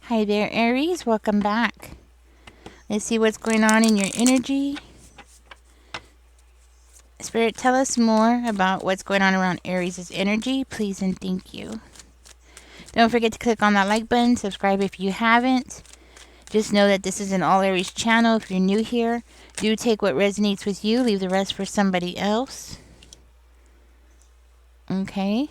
Hi there, Aries. Welcome back. Let's see what's going on in your energy. Spirit, tell us more about what's going on around Aries' energy, please and thank you. Don't forget to click on that like button, subscribe if you haven't. Just know that this is an All Aries channel. If you're new here, do take what resonates with you, leave the rest for somebody else. Okay.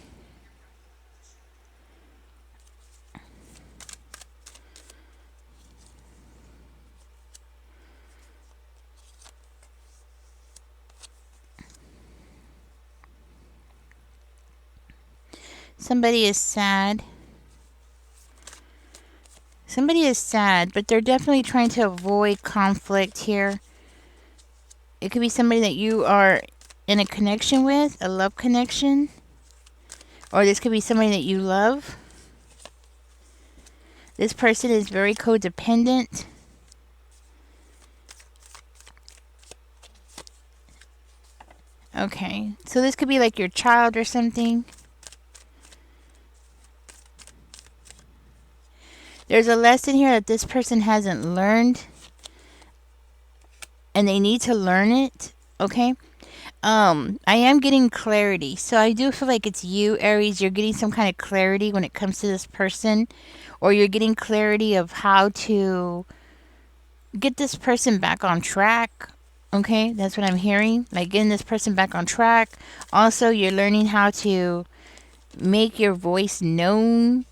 Somebody is sad. Somebody is sad, but they're definitely trying to avoid conflict here. It could be somebody that you are in a connection with, a love connection. Or this could be somebody that you love. This person is very codependent. Okay, so this could be like your child or something. There's a lesson here that this person hasn't learned. And they need to learn it. Okay. I am getting clarity. So I do feel like it's you, Aries. You're getting some kind of clarity when it comes to this person. Or you're getting clarity of how to get this person back on track. Okay, that's what I'm hearing. Like getting this person back on track. Also, you're learning how to make your voice known.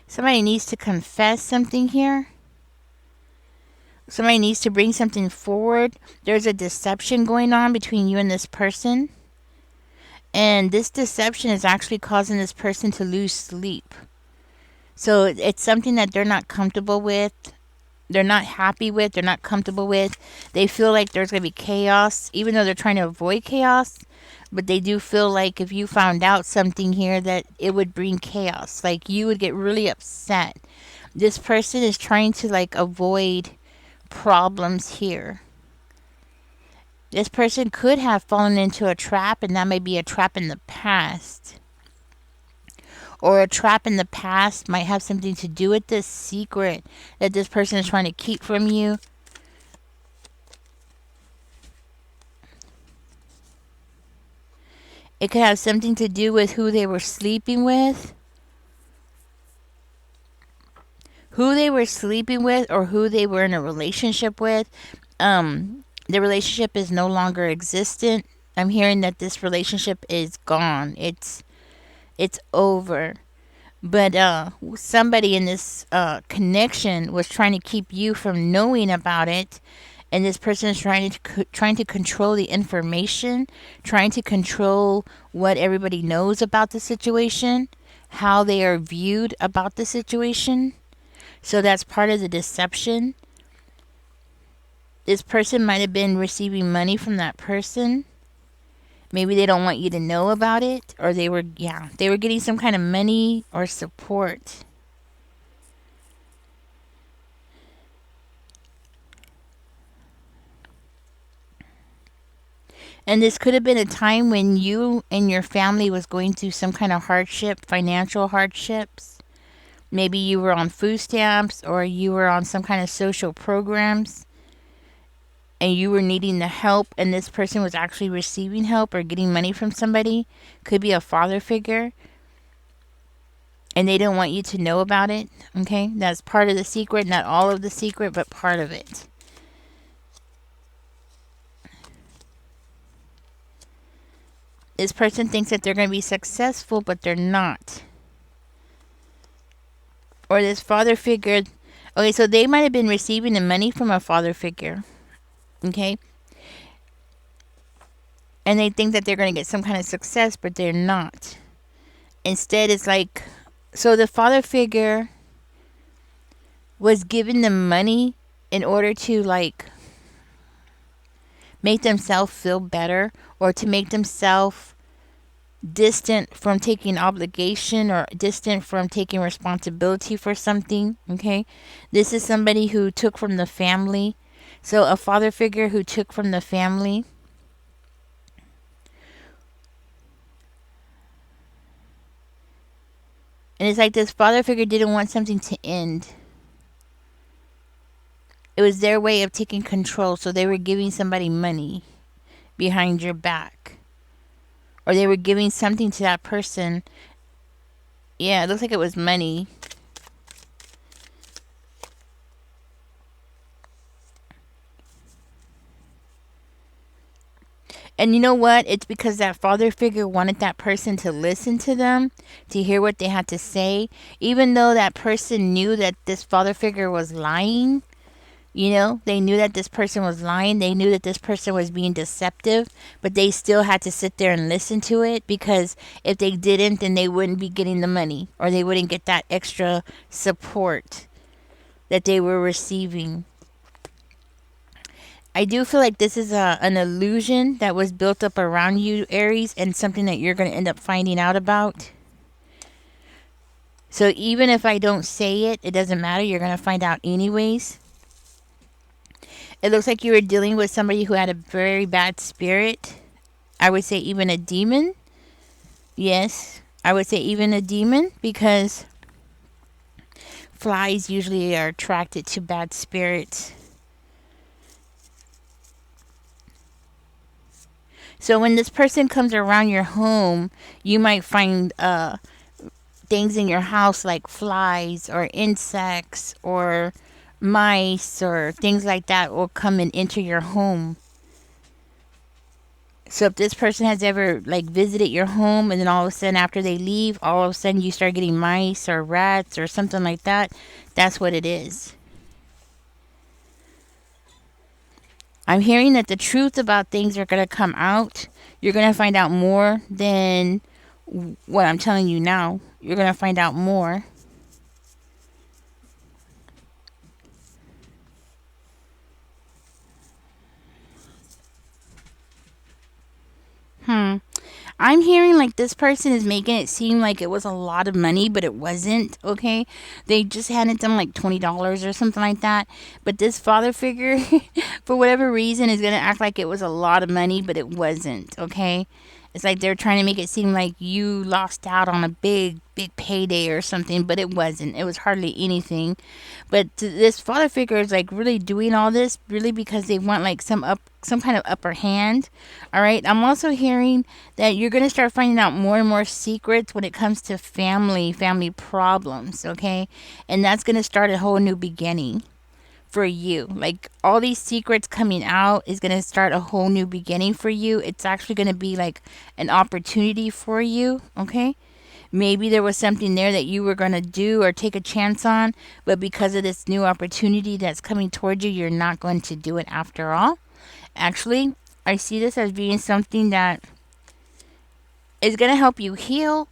Somebody needs to confess something here. Somebody needs to bring something forward. There's a deception going on between you and this person. And this deception is actually causing this person to lose sleep. So it's something that they're not comfortable with. They're not happy with. They're not comfortable with. They feel like there's going to be chaos, even though they're trying to avoid chaos. But they do feel like if you found out something here that it would bring chaos. Like you would get really upset. This person is trying to like avoid problems here. This person could have fallen into a trap, and that may be a trap in the past. Or a trap in the past might have something to do with this secret that this person is trying to keep from you. It could have something to do with who they were sleeping with. Who they were sleeping with or who they were in a relationship with. The relationship is no longer existent. I'm hearing that this relationship is gone. It's over. But somebody in this connection was trying to keep you from knowing about it, and this person is trying to control the information, trying to control what everybody knows about the situation, how they are viewed about the situation. So that's part of the deception. This person might have been receiving money from that person. Maybe they don't want you to know about it, or they were getting some kind of money or support. And this could have been a time when you and your family was going through some kind of hardship, financial hardships. Maybe you were on food stamps or you were on some kind of social programs and you were needing the help, and this person was actually receiving help or getting money from somebody. Could be a father figure. And they don't want you to know about it. Okay? That's part of the secret. Not all of the secret, but part of it. This person thinks that they're going to be successful, but they're not. Or this father figure. Okay, so they might have been receiving the money from a father figure. Okay? And they think that they're going to get some kind of success, but they're not. Instead, it's like, so the father figure was given them money in order to like make themselves feel better, or to make themselves distant from taking obligation or distant from taking responsibility for something. Okay, this is somebody who took from the family. So a father figure who took from the family. And it's like this father figure didn't want something to end. It was their way of taking control. So they were giving somebody money behind your back. Or they were giving something to that person. Yeah, it looks like it was money. And you know what? It's because that father figure wanted that person to listen to them, to hear what they had to say, even though that person knew that this father figure was lying. You know, they knew that this person was lying. They knew that this person was being deceptive, but they still had to sit there and listen to it because if they didn't, then they wouldn't be getting the money or they wouldn't get that extra support that they were receiving. I do feel like this is an illusion that was built up around you, Aries, and something that you're going to end up finding out about. So even if I don't say it, it doesn't matter. You're going to find out anyways. It looks like you were dealing with somebody who had a very bad spirit. I would say even a demon. Yes, I would say even a demon because flies usually are attracted to bad spirits. So when this person comes around your home, you might find things in your house like flies or insects or mice or things like that will come and enter your home. So if this person has ever like visited your home and then all of a sudden after they leave, all of a sudden you start getting mice or rats or something like that, that's what it is. I'm hearing that the truth about things are going to come out. You're going to find out more than what I'm telling you now. You're going to find out more. Hmm. I'm hearing like this person is making it seem like it was a lot of money, but it wasn't, okay? They just handed them like $20 or something like that. But this father figure, for whatever reason, is going to act like it was a lot of money, but it wasn't, okay? It's like they're trying to make it seem like you lost out on a big, big payday or something, but it wasn't. It was hardly anything. But this father figure is like really doing all this really because they want like some kind of upper hand. All right. I'm also hearing that you're going to start finding out more and more secrets when it comes to family problems, okay? And that's going to start a whole new beginning for you. Like all these secrets coming out is going to start a whole new beginning for you. It's actually going to be like an opportunity for you, okay? Maybe there was something there that you were going to do or take a chance on, but because of this new opportunity that's coming towards you, you're not going to do it after all. Actually, I see this as being something that is going to help you heal,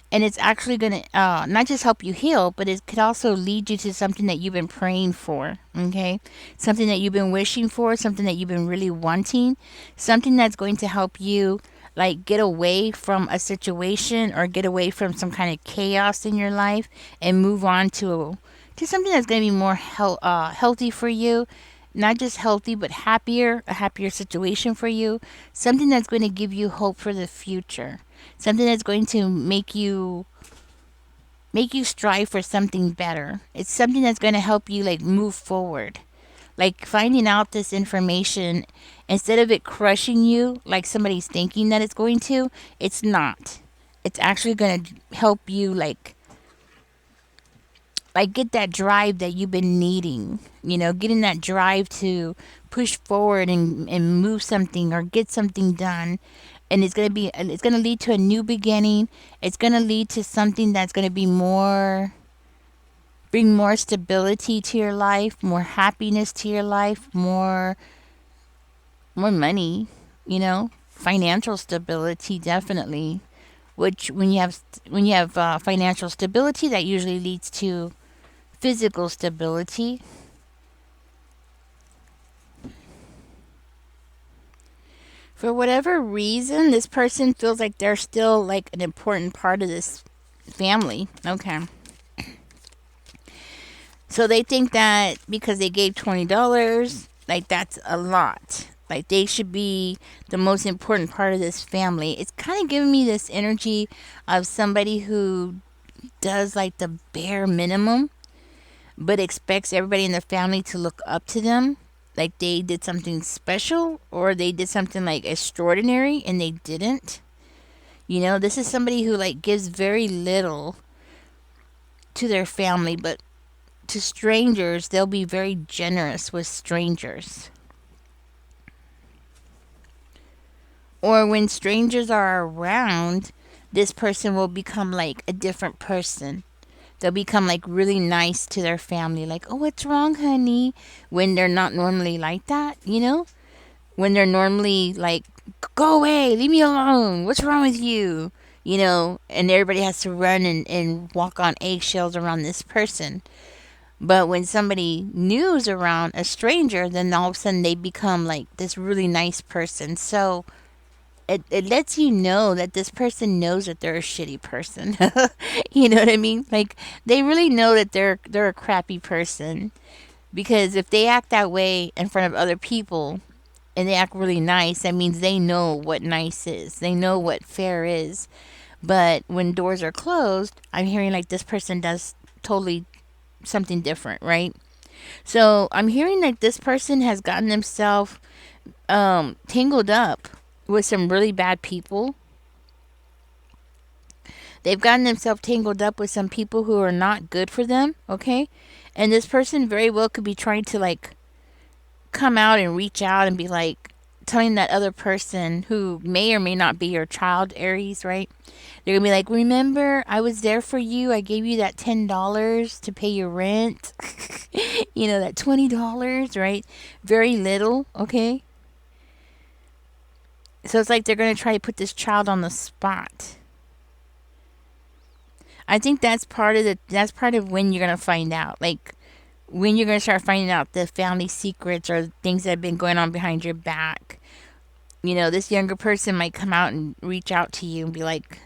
and it's actually going to not just help you heal, but it could also lead you to something that you've been praying for, okay? Something that you've been wishing for, something that you've been really wanting, something that's going to help you like get away from a situation or get away from some kind of chaos in your life and move on to something that's going to be more healthy for you, not just healthy but happier, a happier situation for you, something that's going to give you hope for the future, something that's going to make you strive for something better. It's something that's going to help you like move forward. Like finding out this information, instead of it crushing you like somebody's thinking that it's going to, it's not. It's actually going to help you like get that drive that you've been needing, getting that drive to push forward and move something or get something done. And it's going to lead to a new beginning. It's going to lead to something that's going to be bring more stability to your life, more happiness to your life, more money, financial stability definitely. Which when you have financial stability, that usually leads to physical stability. For whatever reason, this person feels like they're still like an important part of this family. Okay. So they think that because they gave $20 Like, that's a lot. Like, they should be the most important part of this family. It's kind of giving me this energy of somebody who does like the bare minimum, but expects everybody in the family to look up to them. Like they did something special or they did something like extraordinary and they didn't. You know, this is somebody who like gives very little to their family, but to strangers, they'll be very generous with strangers. Or when strangers are around, this person will become like a different person. They'll become like really nice to their family, like, oh, what's wrong, honey? When they're not normally like that, you know? When they're normally like, go away, leave me alone, what's wrong with you? You know, and everybody has to run and walk on eggshells around this person. But when somebody new is around, a stranger, then all of a sudden they become like this really nice person. So it lets you know that this person knows that they're a shitty person. You know what I mean? Like they really know that they're a crappy person. Because if they act that way in front of other people and they act really nice, that means they know what nice is. They know what fair is. But when doors are closed, I'm hearing like this person does totally something different, right? So I'm hearing like this person has gotten themselves tangled up with some really bad people. They've gotten themselves tangled up with some people who are not good for them, okay? And this person very well could be trying to like come out and reach out and be like telling that other person who may or may not be your child, Aries, right? They're gonna be like, remember, I was there for you. I gave you that $10 to pay your rent. You know, that $20, right? Very little, okay? So it's like they're gonna try to put this child on the spot. I think that's part of when you're gonna find out. Like when you're gonna start finding out the family secrets or things that have been going on behind your back. You know, this younger person might come out and reach out to you and be like,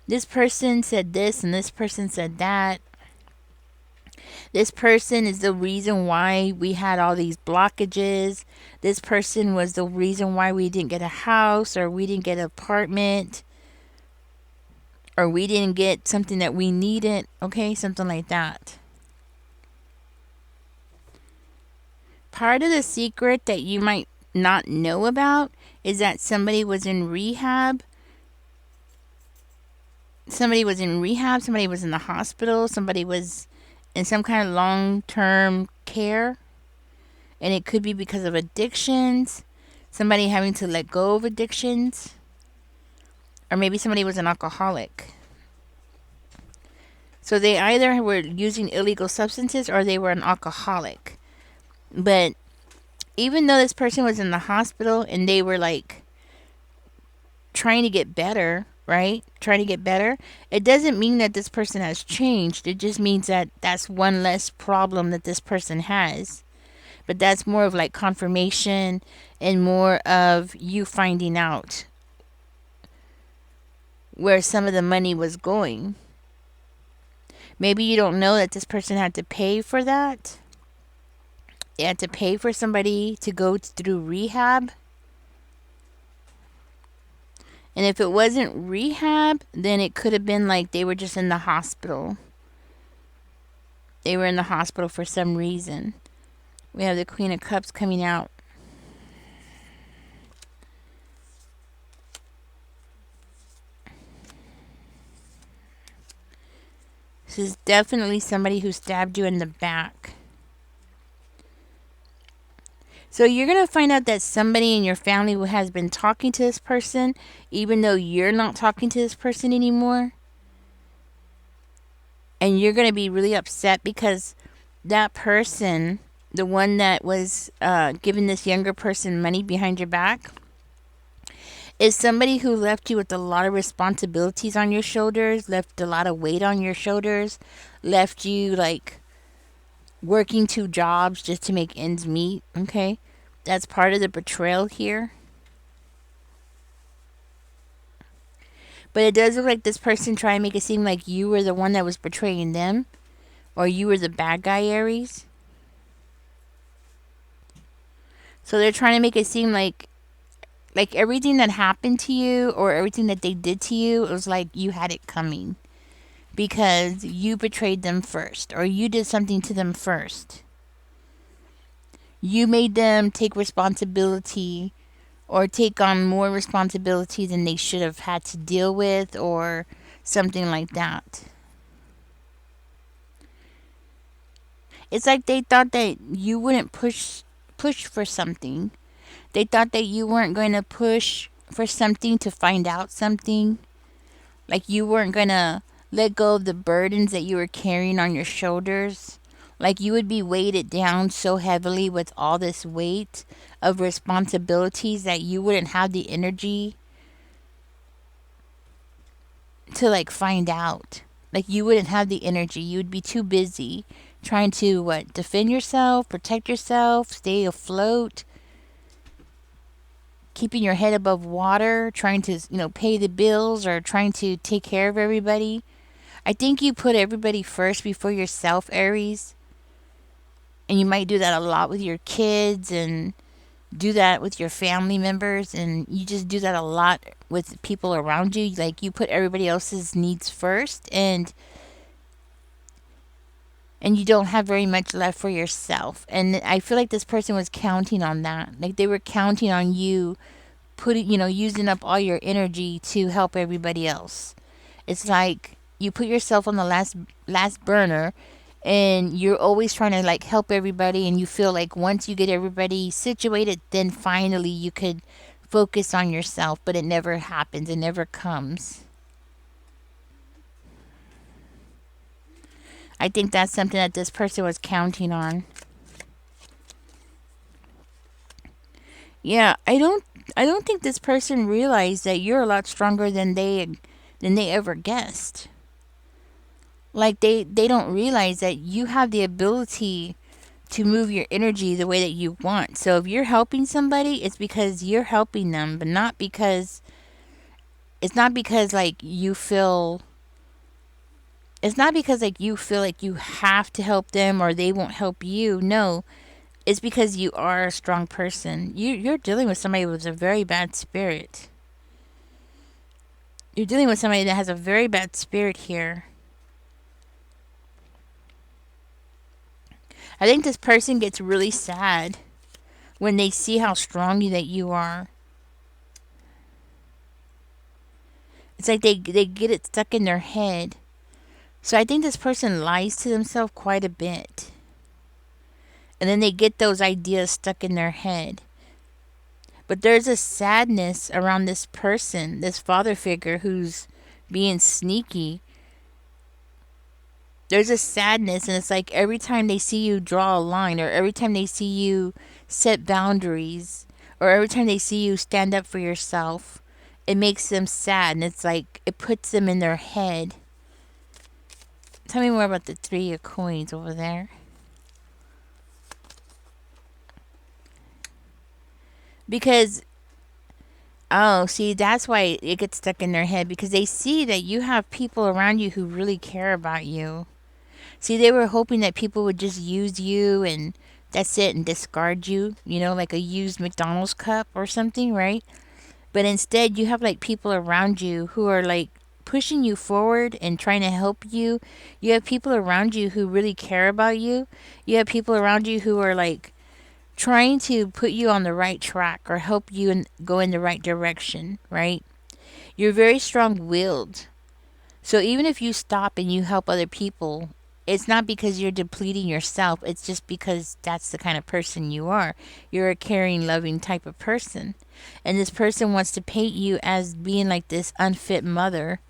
this person said this and this person said that. This person is the reason why we had all these blockages. This person was the reason why we didn't get a house or we didn't get an apartment or we didn't get something that we needed. Okay, something like that. Part of the secret that you might not know about is that somebody was in rehab. Somebody was in rehab, somebody was in the hospital, somebody was in some kind of long term care. And it could be because of addictions, somebody having to let go of addictions, or maybe somebody was an alcoholic. So they either were using illegal substances or they were an alcoholic. But even though this person was in the hospital and they were like trying to get better, right? Trying to get better, it doesn't mean that this person has changed. It just means that that's one less problem that this person has. But that's more of like confirmation and more of you finding out where some of the money was going. Maybe you don't know that this person had to pay for that. They had to pay for somebody to go through rehab. And if it wasn't rehab, then it could have been like they were just in the hospital. They were in the hospital for some reason. We have the Queen of Cups coming out. This is definitely somebody who stabbed you in the back. So you're going to find out that somebody in your family who has been talking to this person, even though you're not talking to this person anymore. And you're going to be really upset because that person, the one that was giving this younger person money behind your back, is somebody who left you with a lot of responsibilities on your shoulders, left a lot of weight on your shoulders, left you like working two jobs just to make ends meet, okay? That's part of the betrayal here. But it does look like this person trying to make it seem like you were the one that was betraying them, or you were the bad guy, Aries. So they're trying to make it seem like everything that happened to you or everything that they did to you, it was like you had it coming because you betrayed them first or you did something to them first. You made them take responsibility or take on more responsibility than they should have had to deal with or something like that. It's like they thought that you wouldn't push for something. They thought that you weren't going to push for something to find out something. Like you weren't going to let go of the burdens that you were carrying on your shoulders. Like you would be weighted down so heavily with all this weight of responsibilities that you wouldn't have the energy to like find out. Like you wouldn't have the energy. You would be too busy trying to what? Defend yourself, protect yourself, stay afloat, keeping your head above water, trying to, pay the bills or trying to take care of everybody. I think you put everybody first before yourself, Aries. And you might do that a lot with your kids and do that with your family members, and you just do that a lot with people around you. Like you put everybody else's needs first, and you don't have very much left for yourself. And I feel like this person was counting on that. Like they were counting on you putting, using up all your energy to help everybody else. It's like you put yourself on the last burner, and you're always trying to like help everybody, and you feel like once you get everybody situated, then finally you could focus on yourself, but it never happens. It never comes. I think that's something that this person was counting on. Yeah, I don't think this person realized that you're a lot stronger than they ever guessed. Like they don't realize that you have the ability to move your energy the way that you want. So if you're helping somebody, it's because you're helping them, but not because it's not because like you feel it's not because like you feel like you have to help them or they won't help you. No, it's because you are a strong person. You're dealing with somebody with a very bad spirit. You're dealing with somebody that has a very bad spirit here. I think this person gets really sad when they see how strong that you are. It's like they get it stuck in their head. So I think this person lies to themselves quite a bit. And then they get those ideas stuck in their head. But there's a sadness around this person, this father figure who's being sneaky. There's a sadness, and it's like every time they see you draw a line, or every time they see you set boundaries, or every time they see you stand up for yourself, it makes them sad, and it's like it puts them in their head. Tell me more about the Three of Coins over there. Because, oh, see, that's why it gets stuck in their head, because they see that you have people around you who really care about you. See, they were hoping that people would just use you and that's it and discard you, like a used McDonald's cup or something, right? But instead, you have like people around you who are like pushing you forward and trying to help you. You have people around you who really care about you. You have people around you who are like trying to put you on the right track or help you and go in the right direction, right? You're very strong willed. So even if you stop and you help other people, it's not because you're depleting yourself. It's just because that's the kind of person you are. You're a caring, loving type of person. And this person wants to paint you as being like this unfit mother.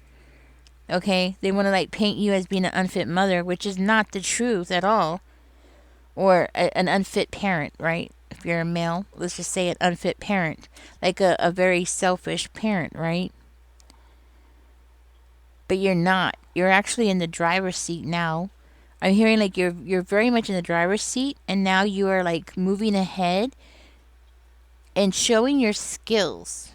Okay? They want to like paint you as being an unfit mother, which is not the truth at all. Or an unfit parent, right? If you're a male, let's just say an unfit parent. Like a very selfish parent, right? But you're not. You're actually in the driver's seat now. I'm hearing like you're very much in the driver's seat, and now you are like moving ahead and showing your skills.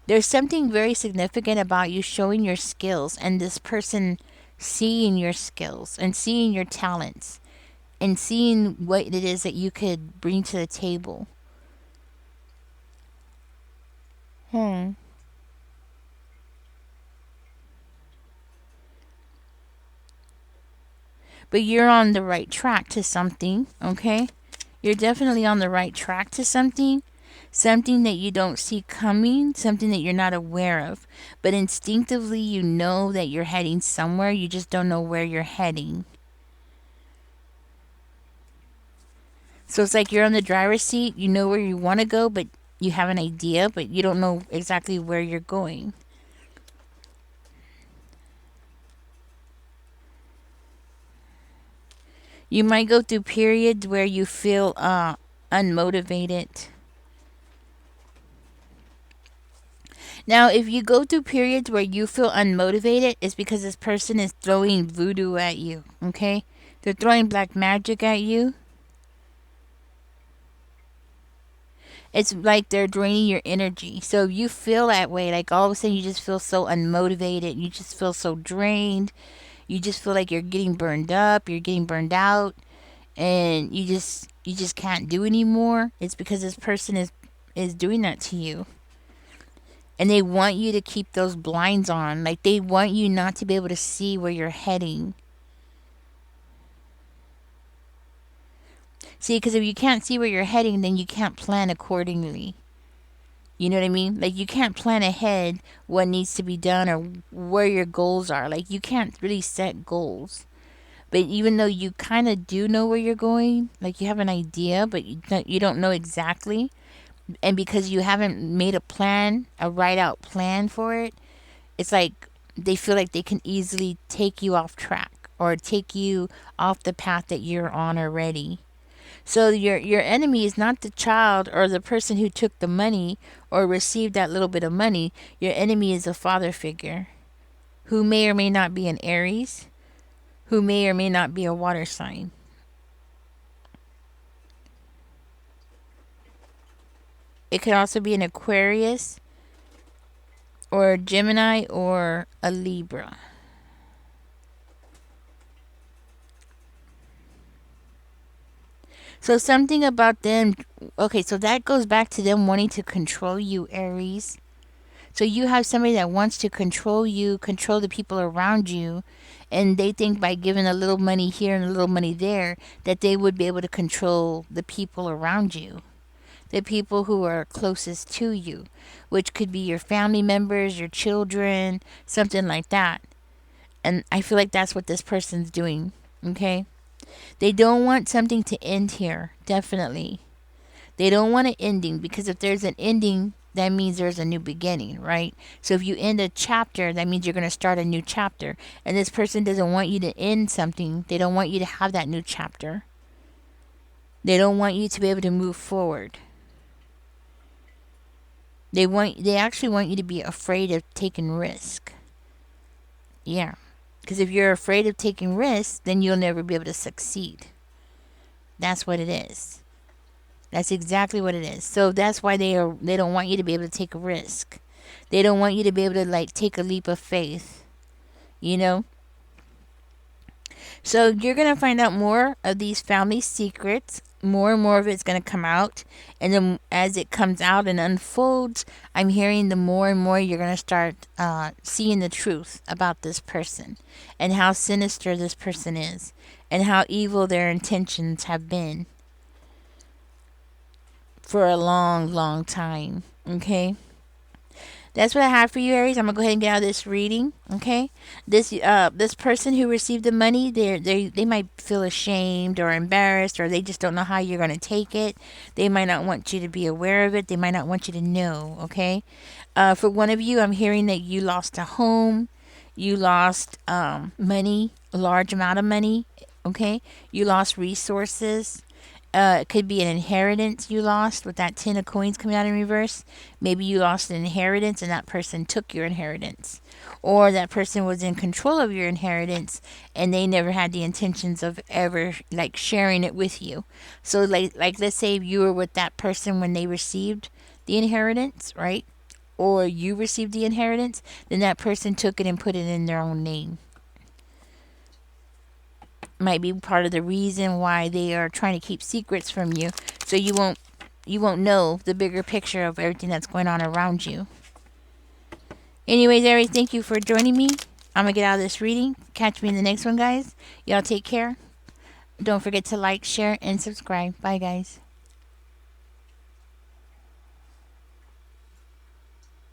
There's something very significant about you showing your skills and this person seeing your skills and seeing your talents and seeing what it is that you could bring to the table. Hmm. But you're on the right track to something, okay? You're definitely on the right track to something. Something that you don't see coming, something that you're not aware of. But instinctively, you know that you're heading somewhere. You just don't know where you're heading. So it's like you're on the driver's seat. You know where you want to go, but you have an idea, but you don't know exactly where you're going. You might go through periods where you feel unmotivated. Now, if you go through periods where you feel unmotivated, it's because this person is throwing voodoo at you, okay? They're throwing black magic at you. It's like they're draining your energy. So if you feel that way, like all of a sudden you just feel so unmotivated, you just feel so drained, you just feel like you're getting burned up, you're getting burned out, and you just can't do anymore. It's because this person is doing that to you. And they want you to keep those blinds on. Like they want you not to be able to see where you're heading. See, because if you can't see where you're heading, then you can't plan accordingly. You know what I mean? Like you can't plan ahead what needs to be done or where your goals are. Like you can't really set goals. But even though you kind of do know where you're going, like you have an idea, but you don't know exactly. And because you haven't made a plan, a right out plan for it, it's like they feel like they can easily take you off track or take you off the path that you're on already. So your enemy is not the child or the person who took the money or received that little bit of money. Your enemy is a father figure who may or may not be an Aries, who may or may not be a water sign. It could also be an Aquarius or a Gemini or a Libra. So something about them, okay, so that goes back to them wanting to control you, Aries. So you have somebody that wants to control you, control the people around you, and they think by giving a little money here and a little money there that they would be able to control the people around you, the people who are closest to you, which could be your family members, your children, something like that. And I feel like that's what this person's doing, okay? They don't want something to end here, definitely. They don't want an ending because if there's an ending, that means there's a new beginning, right? So if you end a chapter, that means you're going to start a new chapter. And this person doesn't want you to end something. They don't want you to have that new chapter. They don't want you to be able to move forward. They actually want you to be afraid of taking risk. Yeah. Because if you're afraid of taking risks, then you'll never be able to succeed. That's what it is. That's exactly what it is. So that's why they don't want you to be able to take a risk. They don't want you to be able to like take a leap of faith, you know? So you're going to find out more of these family secrets. More and more of it's going to come out. And then as it comes out and unfolds, I'm hearing the more and more you're going to start seeing the truth about this person and how sinister this person is and how evil their intentions have been for a long, long time. Okay? That's what I have for you, Aries. I'm gonna go ahead and get out of this reading. Okay, this person who received the money, they might feel ashamed or embarrassed, or they just don't know how you're gonna take it. They might not want you to be aware of it. They might not want you to know. Okay, for one of you, I'm hearing that you lost a home, you lost money, a large amount of money. Okay, you lost resources. It could be an inheritance you lost with that 10 of coins coming out in reverse. Maybe you lost an inheritance and that person took your inheritance. Or that person was in control of your inheritance and they never had the intentions of ever like sharing it with you. So like let's say you were with that person when they received the inheritance, right? Or you received the inheritance, then that person took it and put it in their own name. Might be part of the reason why they are trying to keep secrets from you so you won't won't know the bigger picture of everything that's going on around you. Anyways, Aries, thank you for joining me. I'm going to get out of this reading. Catch me in the next one, guys. Y'all take care. Don't forget to like, share, and subscribe. Bye, guys.